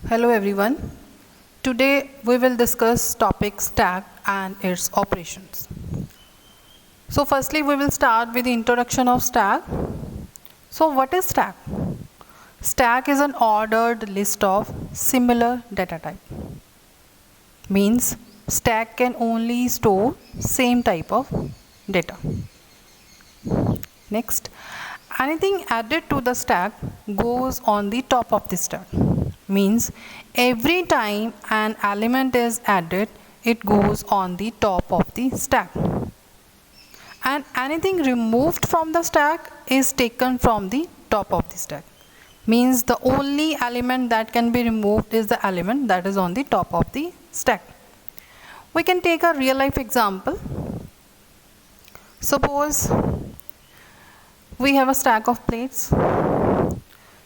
Hello everyone. Today we will discuss topic stack and its operations. So firstly we will start with the introduction of stack. So what is stack? Stack is an ordered list of similar data type. Means stack can only store same type of data. Next, anything added to the stack goes on the top of the stack. Means every time an element is added, it goes on the top of the stack. And anything removed from the stack is taken from the top of the stack. Means the only element that can be removed is the element that is on the top of the stack. We can take a real life example. Suppose we have a stack of plates.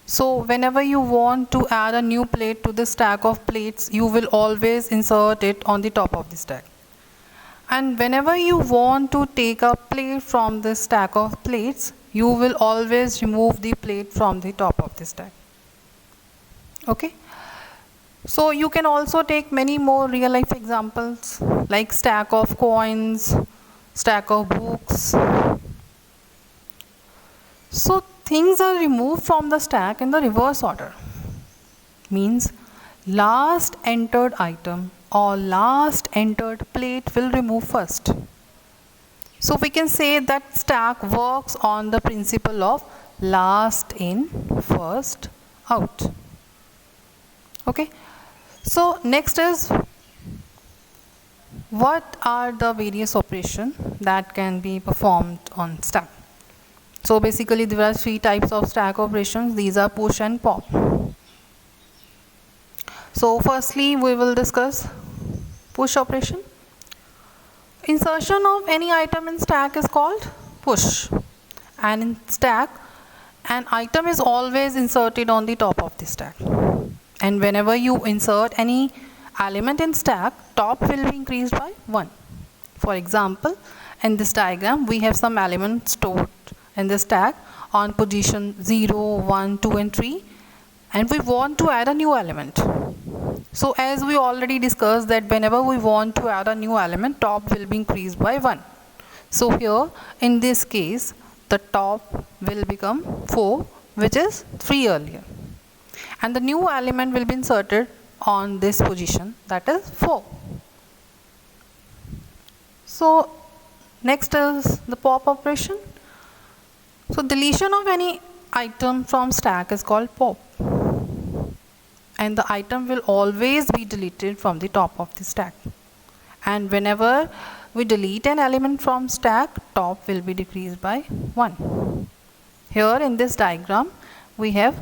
So whenever you want to add a new plate to the stack of plates, you will always insert it on the top of the stack. And whenever you want to take a plate from the stack of plates, you will always remove the plate from the top of the stack. Okay? So you can also take many more real life examples like stack of coins, stack of books. So things are removed from the stack in the reverse order. Means last entered item or last entered plate will remove first. So we can say that stack works on the principle of last in, first out. Okay. So next is, what are the various operations that can be performed on stack? So basically there are three types of stack operations. These are push and pop. So firstly we will discuss push operation. Insertion of any item in stack is called push. And in stack, an item is always inserted on the top of the stack. And whenever you insert any element in stack, top will be increased by 1. For example, in this diagram we have some elements stored in the stack on position 0, 1, 2 and 3, and we want to add a new element. So as we already discussed that whenever we want to add a new element, top will be increased by 1. So here in this case the top will become 4, which is 3 earlier, and the new element will be inserted on this position, that is 4. So next is the pop operation. So deletion of any item from stack is called pop, and the item will always be deleted from the top of the stack. And whenever we delete an element from stack, top will be decreased by 1. Here in this diagram we have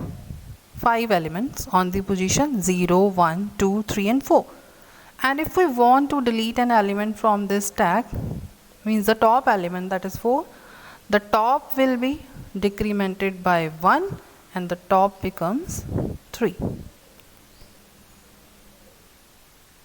5 elements on the position 0, 1, 2, 3 and 4. And if we want to delete an element from this stack, means the top element, that is 4, the top will be decremented by 1 and the top becomes 3.